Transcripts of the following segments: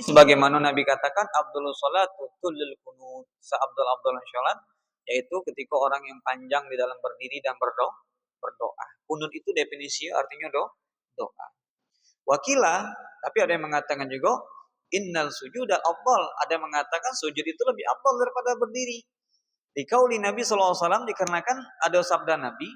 sebagaimana Nabi katakan Abdul salatu tulul kunut, seabdul salat yaitu ketika orang yang panjang di dalam berdiri dan berdoa. Kunut itu definisi artinya doa. Wakila, tapi ada yang mengatakan juga innal sujuda afdal, ada yang mengatakan sujud itu lebih afdal daripada berdiri. Di kauli Nabi sallallahu alaihi wasallam dikarenakan ada sabda Nabi,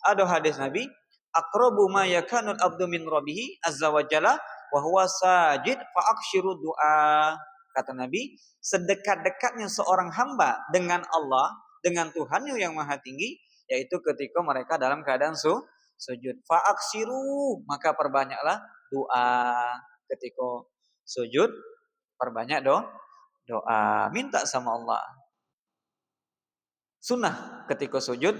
ada hadis Nabi, aqrabu ma yakanul abdu min rabbih azza wa jalla wa huwa sajid fa akshiru du'a. Kata Nabi, sedekat-dekatnya seorang hamba dengan Allah, dengan Tuhannya yang Maha Tinggi, yaitu ketika mereka dalam keadaan sujud. Fa aksiru, maka perbanyaklah doa ketika sujud, perbanyak doa, minta sama Allah. Sunnah ketika sujud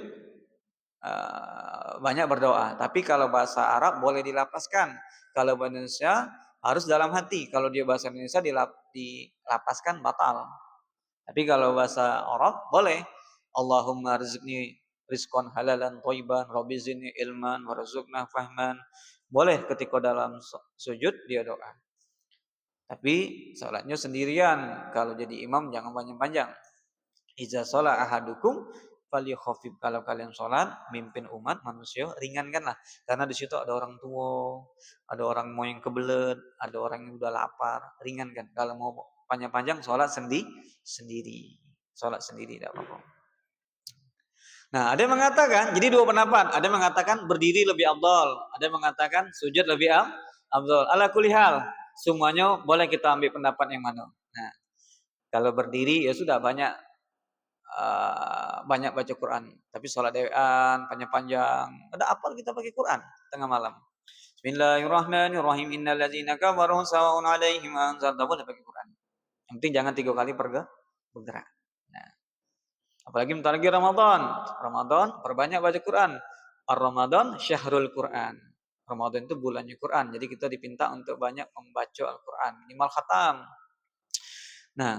banyak berdoa. Tapi kalau bahasa Arab boleh dilapaskan. Kalau bahasa Indonesia harus dalam hati. Kalau dia bahasa Indonesia dilapaskan batal. Tapi kalau bahasa Arab boleh. Allahumma rizqni rizqan halalan thayyiban, rabbi zidni ilman warzuqna fahman. Boleh ketika dalam sujud dia doa. Tapi salatnya sendirian. Kalau jadi imam jangan panjang-panjang. Iza sholat ahadukum falyukhafif, kalau kalian sholat mimpin umat manusia ringankanlah, karena di situ ada orang tua, ada orang mau yang kebelet, ada orang yang udah lapar, ringankan. Kalau mau panjang-panjang sholat sendiri, sholat sendiri tidak apa-apa. Nah, ada yang mengatakan, jadi dua pendapat, ada yang mengatakan berdiri lebih afdal, ada yang mengatakan sujud lebih afdal. Ala kulli hal, semuanya boleh kita ambil pendapat yang mana. Nah, kalau berdiri ya sudah banyak baca Quran, tapi sholat dewan panjang-panjang, ada apal kita pakai Quran tengah malam. Bismillahirrahmanirrahim, innal ladzina kafaru sawa'un 'alaihim anzarta, boleh pakai Quran. Yang penting jangan 3 kali bergerak. Nah, apalagi bentar lagi Ramadan perbanyak baca Quran. Ar-Ramadan syahrul Quran. Ramadan itu bulannya Quran, jadi kita dipinta untuk banyak membaca Al-Quran, minimal khatam. Nah,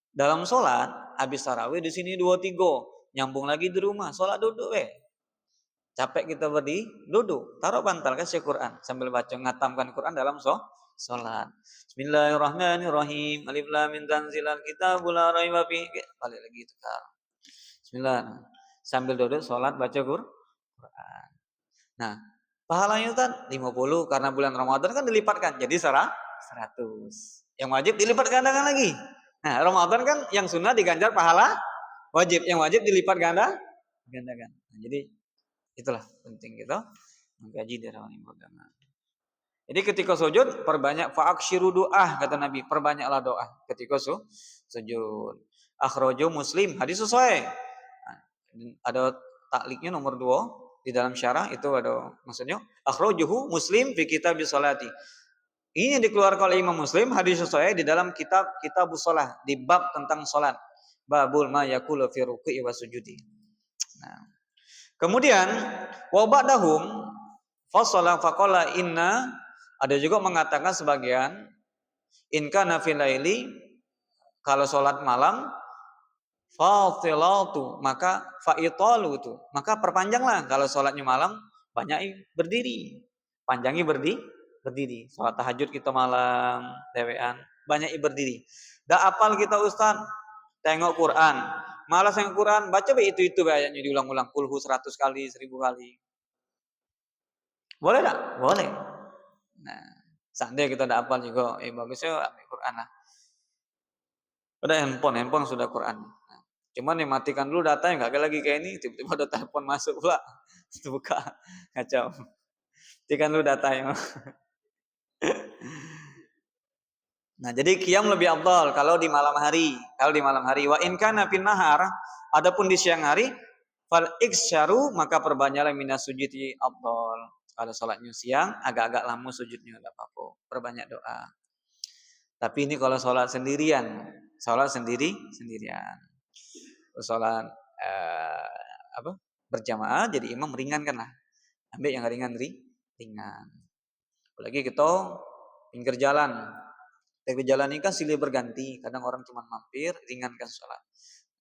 dalam sholat, habis tarawih di sini 2-3, nyambung lagi di rumah, sholat duduk capek kita berdiri, duduk, taruh bantal kasih Quran sambil baca, ngatamkan Quran dalam sholat. Bismillahirrahmanirrahim, alif lam mim tanzilal kitabul la raiba fihi, balik lagi itu. Bismillah, sambil duduk sholat baca Quran. Nah, pahalanya kan 50, karena bulan Ramadan kan dilipatkan jadi 100. Yang wajib dilipat gandakan lagi. Nah, Ramadan kan yang sunnah diganjar pahala wajib, yang wajib dilipat gandakan. Nah, jadi itulah penting kita mengkaji dalam agama. Jadi ketika sujud perbanyak fa'akshiru doa, kata Nabi, perbanyaklah doa ketika sujud. Akhrajo Muslim, hadis sesuai. Nah, ada takliknya nomor 2 di dalam syarah itu ada maksudnya akhrajuhu Muslim fi kitab sholati. Ini dikeluarkan oleh Imam Muslim, hadis sesuai di dalam kitab shalah, di bab tentang salat. Babul ma yaqulu fi ruku'i wa sujudi. Nah, kemudian wa ba'dahum fasala faqala inna, ada juga mengatakan sebagian in kana fil laili, kalau salat malam fatilatu, maka faitalu itu, maka perpanjanglah. Kalau salatnya malam banyak berdiri, panjangi berdiri. Salat tahajud kita malam dewean banyak berdiri. Dah apal kita Ustaz, tengok Quran, malas tengok Quran, baca itu ayatnya diulang-ulang kulhu 100 kali, 1000 kali. Boleh tak? Boleh. Nah, seandainya kita tidak apal juga, bagusnya ambil Quran lah. Ada handphone sudah Quran. Nah, cuman yang matikan dulu datanya, nggak lagi kayak ini, tiba-tiba ada telepon masuk pula, buka, kacau. Matikan dulu datanya. Nah, jadi qiyam lebih afdal kalau di malam hari. Wa in kana fin nahar, adapun di siang hari, fal iksyaru, maka perbanyaklah minas sujudi afdal. Kalau salatnya siang agak-agak lama sujudnya, enggak apa-apa, perbanyak doa. Tapi ini kalau salat sendirian, sendirian. Salat berjamaah, jadi imam ringankan lah. Ambil yang ringan. Apalagi kita pinggir jalan. Di jalan ini kan silih berganti, kadang orang cuma mampir, ringankan sholat.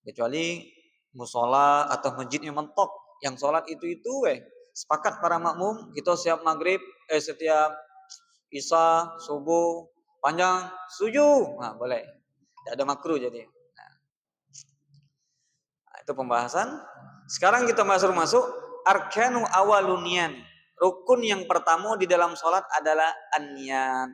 Kecuali musola atau masjidnya mentok, yang sholat itu sepakat para makmum, kita setiap maghrib, setiap isya, subuh, Panjang setuju. Nah, boleh. Tidak ada makruh jadi. Nah, itu pembahasan. Sekarang kita masuk arkanu awalunian. Rukun yang pertama di dalam sholat adalah an-niyat.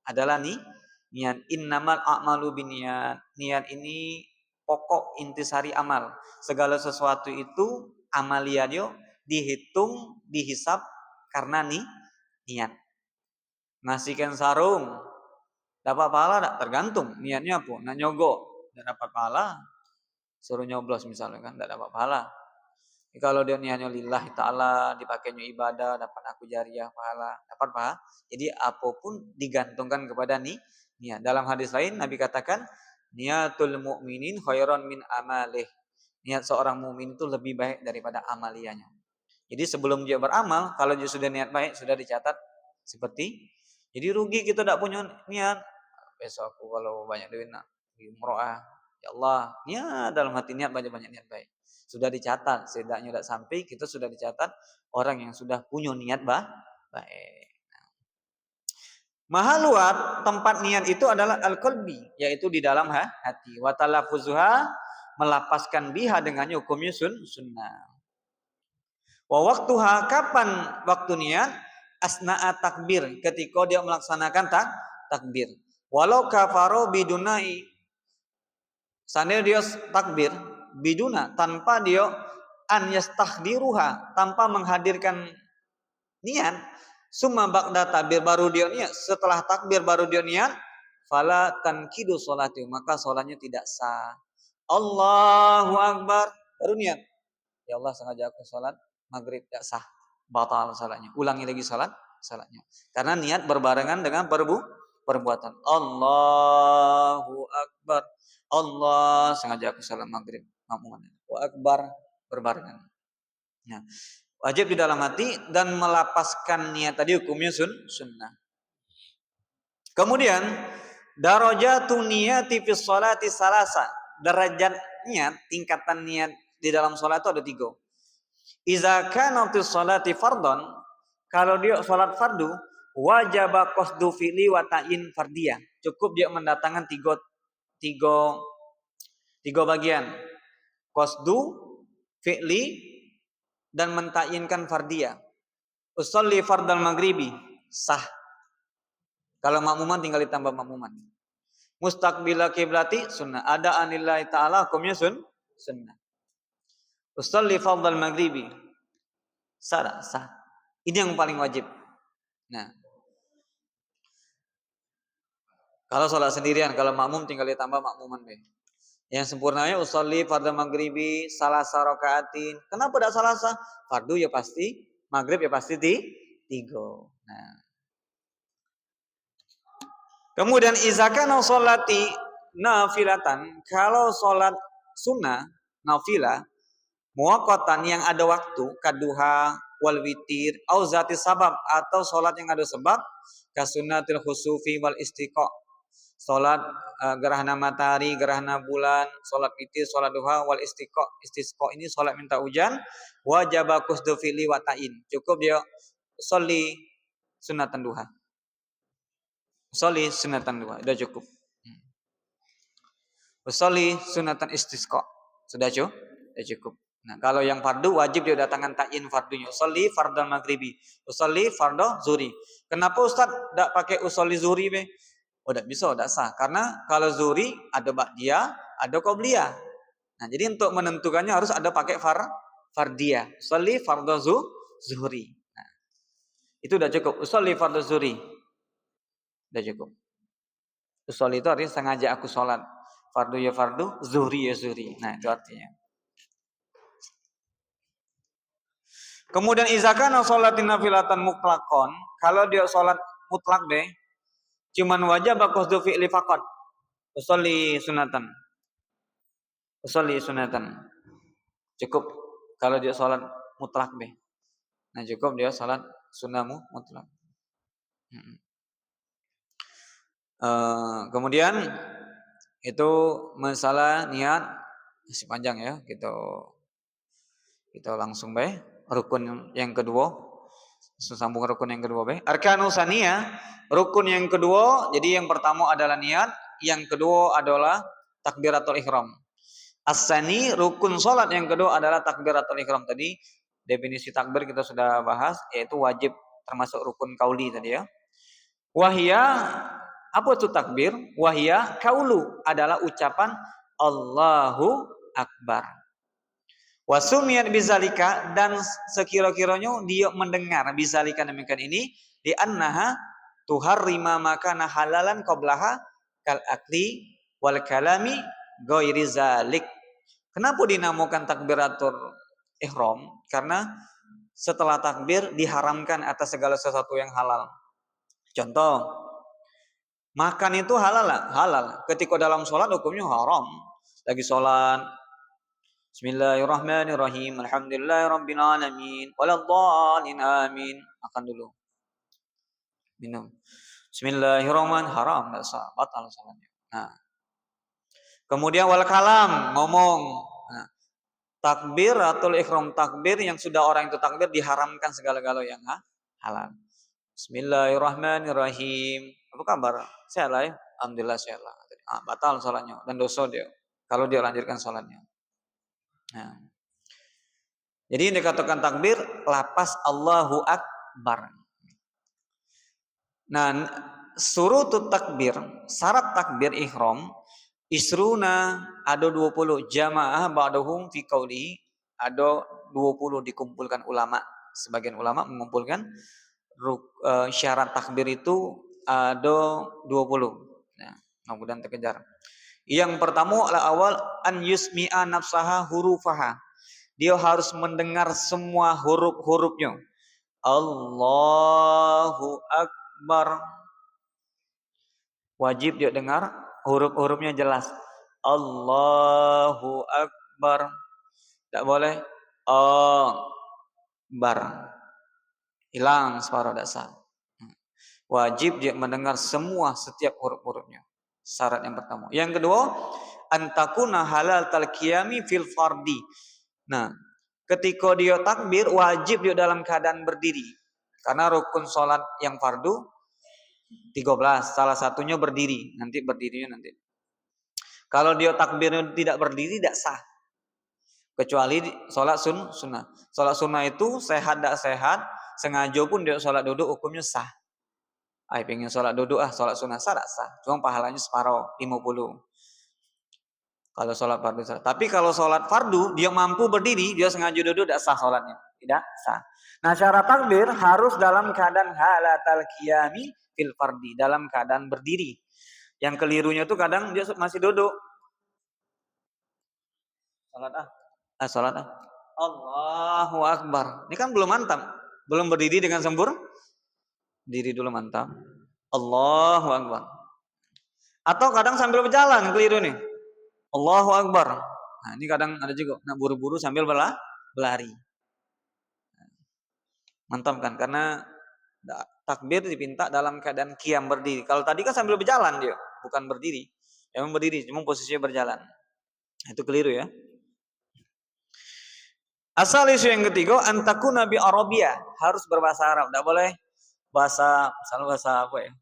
Adalah niat. Innamal a'malu binniat. Niat ini pokok intisari amal. Segala sesuatu itu amaliyahnya dihitung, dihisap karena niat. Ngasihkan sarung dapat pahala tak? Tergantung niatnya apa. Nak nyogok tidak dapat pahala. Suruh nyoblos misalnya kan tidak dapat pahala. Kalau dia niatnya lillahi ta'ala, dipakainya ibadah, dapat aku jariah pahala, dapat pahala. Jadi apapun digantungkan kepada niat. Dalam hadis lain Nabi katakan, niatul mu'minin khairan min amalih. Niat seorang mukmin itu lebih baik daripada amaliyahnya. Jadi sebelum dia beramal, kalau dia sudah niat baik, sudah dicatat seperti. Jadi rugi kita tidak punya niat. Besok aku kalau banyak duit nak umroh ya Allah, niat dalam hati niat banyak-banyak niat baik. Sudah dicatat, setidaknya tidak sampai kita sudah dicatat orang yang sudah punya niat baik. Maha luat tempat niat itu adalah al-qalbi, yaitu di dalam hati. Wa talaffuzuha, melapaskan biha dengannya hukumnya sunnah. Wa waktuha, kapan waktu niat? Asna'a takbir, ketika dia melaksanakan takbir. Walau kafaro bidunai, seandainya dia takbir biduna, tanpa dia an yastahdiruha, tanpa menghadirkan niat, summa ba'da takbir baru dia niat, setelah takbir baru dia niat, fala tankidu sholati, maka sholatnya tidak sah. Allahu akbar baru niat, ya Allah sengaja aku sholat maghrib, tidak sah, batal sholatnya. Ulangi lagi sholatnya, karena niat berbarengan dengan perbuatan. Allahu akbar, Allah sengaja aku sholat maghrib, wa akbar berbarengan. Ya. Wajib di dalam hati dan melapaskan niat tadi hukumnya sunnah. Kemudian darajatun niyati fi sholati salasa. Derajat niat, tingkatan niat di dalam sholat itu ada 3. Iza kana fi sholati fardhon, kalau dia sholat fardu, wajib qasdu fi'li wa ta'in fardiyah. Cukup dia mendatangkan tiga bagian. Qasdu, fi'li, dan mentayinkan fardiyah. Usolli fardal maghribi, sah. Kalau makmuman tinggal ditambah makmuman. Mustaqbila kiblati, sunnah. Ada anillahi ta'ala, hukumnya sunnah. Usolli fardal maghribi, sah. Ini yang paling wajib. Nah, kalau sholat sendirian, kalau makmum tinggal ditambah makmuman deh. Yang sempurnanya usolli fardal maghribi salasa rakaatin. Kenapa tidak salasa? Fardu ya pasti, maghrib ya pasti 3. Nah. Kemudian izakana sholati nafilatan, kalau sholat sunnah nafilah muwaqqatan yang ada waktu, kaduha wal witir au zati sabab, atau sholat yang ada sebab, kasunnatil khusufi wal istiqa, sholat gerhana matahari, gerhana bulan, sholat witir, sholat duha wal istiqa. Istisqa ini sholat minta hujan. Wajib qasdu fi'li wa ta'in, cukup dia sholli sunatan duha. Sholli sunatan duha, sudah cukup. Sholli sunatan istisqa, sudah cukup. Nah, kalau yang fardu wajib dia datangkan ta'in fardunya. Sholli fardal maghribi, sholli fardhu zuhri. Kenapa Ustaz tidak pakai usolli zuhri be? Oh, tidak bisa, tidak sah. Karena kalau zuhri ada ba'diyah, ada qobliyah. Nah, jadi untuk menentukannya harus ada pakai fardiyah. Sholli fardhu zuhri. Nah, itu sudah cukup. Sholli fardhu zuhri, sudah cukup. Usolli itu artinya sengaja aku sholat. Fardu ya fardu, zuhri ya zuhri. Nah, itu artinya. Kemudian izakana sholatin nafilatan mutlaqon, kalau dia sholat mutlak deh, cuman wajib qasdu fi'li faqat. Usolli sunatan. Usolli sunatan. Cukup kalau dia sholat mutlak deh. Nah, cukup dia sholat sunnahmu mutlak. Kemudian itu masalah niat masih panjang ya, kita langsung rukun yang kedua. Sambung rukun yang kedua be. Arkanul saniyah, rukun yang kedua, jadi yang pertama adalah niat, yang kedua adalah takbiratul ihram. As-sani, rukun salat yang kedua adalah takbiratul ihram. Tadi definisi takbir kita sudah bahas, yaitu wajib termasuk rukun kauli tadi ya. Wahia, apa itu takbir? Wahia kaulu adalah ucapan Allahu Akbar. Wasumiyat bizalika, dan sekira-kiranya dia mendengar bizalika demikian ini di annaha tuharrima makana halalan qablaha kal akli wal kalami ghairi zalik. Kenapa dinamakan takbiratul ihram? Karena setelah takbir diharamkan atas segala sesuatu yang halal. Contoh, makan itu halal lah, halal. Ketika dalam sholat hukumnya haram. Lagi sholat, Bismillahirrahmanirrahim. Alhamdulillahirabbil alamin. Waladhdallin amin. Makan dulu. Minum. Bismillahirrahmanirrahim. Haram, enggak sah, batal salatnya. Nah. Kemudian wal kalam, ngomong. Nah, takbiratul ihram, takbir yang sudah orang itu takbir diharamkan segala-gala yang halal. Bismillahirrahmanirrahim. Apa kabar? Sehat lah ya? Alhamdulillah sehat lah. Batal salatnya dan dosa dia kalau dia lanjutkan salatnya. Nah. Jadi yang dikatakan takbir lapas Allahu Akbar. Nah, surutut takbir, syarat takbir ihram isruna ada 20 jamaah ba'dahum fi qauli, ada 20 dikumpulkan ulama. Sebagian ulama mengumpulkan syarat takbir itu ada 20. Nah, mudah-mudahan terkejar. Yang pertama adalah awal an yusmi'a nafsaha hurufaha. Dia harus mendengar semua huruf-hurufnya. Allahu Akbar. Wajib dia dengar huruf-hurufnya jelas. Allahu Akbar. Tak boleh Akbar. Hilang separuh dasar. Wajib dia mendengar semua setiap huruf-hurufnya. Syarat yang pertama. Yang kedua, antakuna halal talqiyami fil fardi. Nah, ketika dia takbir wajib dia dalam keadaan berdiri. Karena rukun salat yang fardu 13, salah satunya berdiri. Nanti berdirinya nanti. Kalau dia takbirnya tidak berdiri tidak sah. Kecuali salat sunnah. Salat sunnah itu sehat tidak sehat, sengaja pun dia salat duduk hukumnya sah. Pengen sholat duduk sholat sunnah sah. Cuma pahalanya separuh 50. Kalau sholat fardu sah. Tapi kalau sholat fardu dia mampu berdiri, dia sengaja duduk tidak sah sholatnya, tidak sah. Nah, syarat takbir harus dalam keadaan halatal qiyami fil fardi, dalam keadaan berdiri. Yang kelirunya tuh kadang dia masih duduk. Sholat Allahu Akbar. Ini kan belum mantap, belum berdiri dengan sempurna. Diri dulu mantap. Allahu Akbar. Atau kadang sambil berjalan keliru nih. Allahu Akbar. Nah, ini kadang ada juga. Nah, buru-buru sambil berlari. Mantap kan? Karena takbir dipinta dalam keadaan qiyam berdiri. Kalau tadi kan sambil berjalan dia, bukan berdiri. Emang berdiri, cuma posisinya berjalan. Itu keliru ya. Asal isu yang ketiga, antakuna bi Arabia, harus berbahasa Arab. Tidak boleh misalnya bahasa apa ya?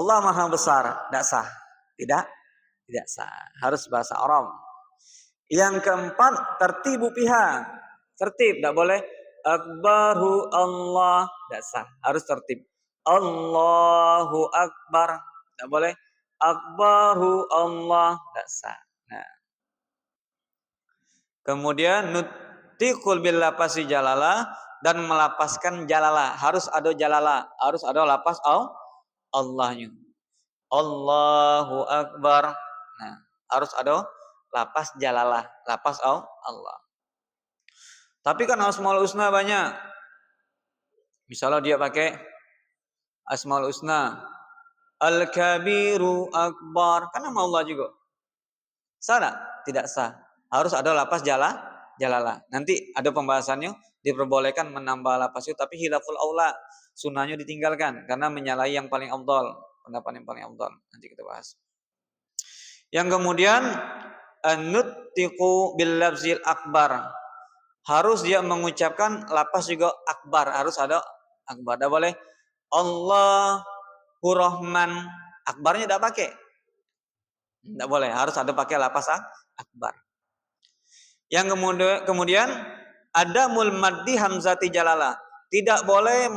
Allah Maha Besar, tidak sah. Tidak sah. Harus bahasa Arab. Yang keempat, tertibu pihak. Tertib, tidak boleh Akbaru Allah, tidak sah. Harus tertib. Allahu Akbar, tidak boleh Akbaru Allah, tidak sah. Nah. Kemudian nutiqul bil lapasi jalala, dan melapaskan jalala. Harus ada jalala, harus ada lapas Allahnya. Allahu Akbar. Nah, harus ada lapas jalalah, lapas Allah. Tapi kan Asmaul Husna banyak. Misalnya dia pakai Asmaul Husna Al-Kabiru Akbar, kan nama Allah juga. Sah tidak sah. Harus ada lapas jalalah. Nanti ada pembahasannya, diperbolehkan menambah lapas itu, tapi hilaful aula, sunnahnya ditinggalkan karena menyalahi yang paling afdal, pendapat yang paling afdal. Nanti kita bahas. Yang kemudian an-nuttiqu bil lafzil akbar. Harus dia mengucapkan lapas juga akbar, harus ada akbar. Tidak boleh Allahu Rahman. Akbarnya tidak pakai. Tidak boleh, harus ada pakai lapas akbar. Yang kemudian ada mulmaddi hamzati jalalah. Tidak boleh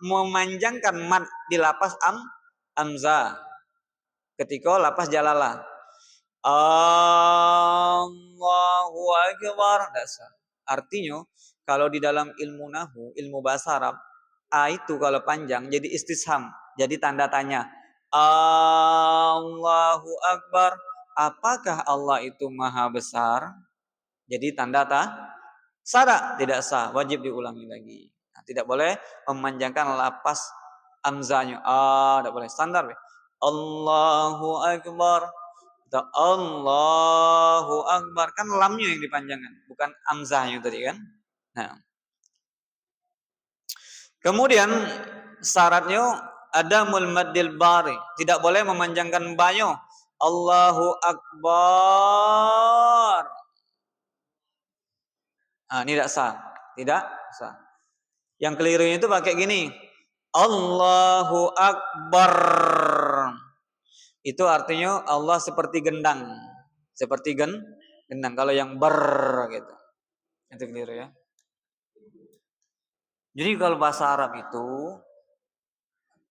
memanjangkan mad di lapas hamzah ketika lapas jalalah. Allahu akbar. Artinya kalau di dalam ilmu nahwu, ilmu bahasa Arab, a itu kalau panjang jadi istisham, jadi tanda tanya. Allahu akbar. Apakah Allah itu maha besar? Jadi tanda sah, tidak sah, wajib diulangi lagi. Nah, tidak boleh memanjangkan lapas hamzahnya. Tidak boleh, standar. Allahu akbar. Atau Allahu akbar, kan lamnya yang dipanjangkan, bukan hamzahnya tadi kan. Nah, kemudian syaratnya ada mulmaddil bari, tidak boleh memanjangkan banyo. Allahu akbar. Ini tidak sah, tidak sah. Yang kelirunya itu pakai gini, Allahu akbar. Itu artinya Allah seperti gendang, seperti gendang. Kalau yang gitu, itu keliru ya. Jadi kalau bahasa Arab itu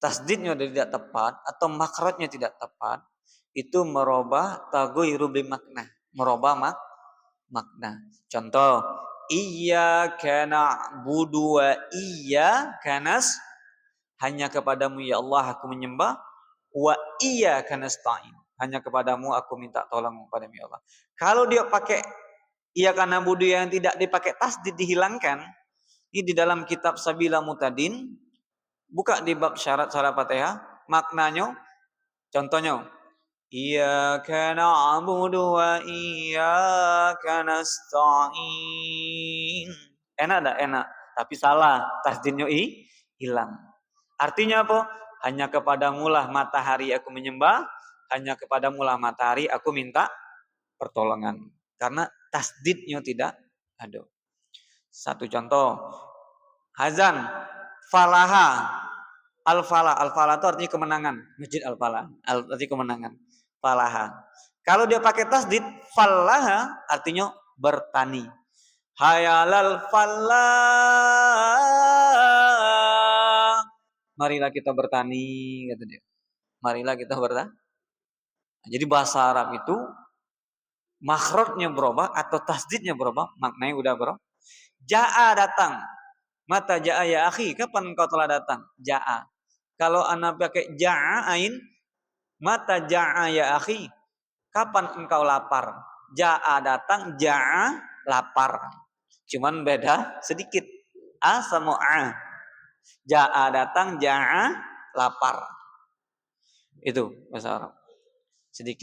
tasdidnya tidak tepat atau makrotnya tidak tepat, itu merubah taghayyiru bi makna, merubah makna. Contoh, iyyaka na'budu wa iyyaka hanya kepadamu ya Allah aku menyembah, wa iyyaka nasta'in, hanya kepadamu aku minta tolong kepadamu ya Allah. Kalau dia pakai iyyaka na'budu yang tidak dipakai tasdid dihilangkan, ini di dalam kitab Sabila Mutadin, buka di bab syarat-syarat Fatihah, maknanya contohnya iyyaka na'budu wa iyyaka nasta'in. Enak enggak? Enak. Tapi salah, tasdidnya hilang. Artinya apa? Hanya kepadamu lah matahari aku menyembah, hanya kepadamu lah matahari aku minta pertolongan. Karena tasdidnya tidak ada. Satu contoh, hazan, falaha, al-falah. Al-falah itu artinya kemenangan. Masjid al-falah, artinya kemenangan. Falaha. Kalau dia pakai tasdid, falaha artinya bertani. Hayalal falah. Marilah kita bertani, kata dia. Marilah kita bertani. Jadi bahasa Arab itu makhrajnya berubah atau tasdidnya berubah, maknanya udah berubah. Ja'a datang. Mata ja'a ya akhi, kapan engkau telah datang? Ja'a. Kalau anak pakai ja'a ain, mata ja'a ya akhi, kapan engkau lapar? Ja'a datang, ja'a lapar. Cuman beda sedikit. A sama A. Ja'a datang, ja'a lapar. Itu bahasa Arab. Sedikit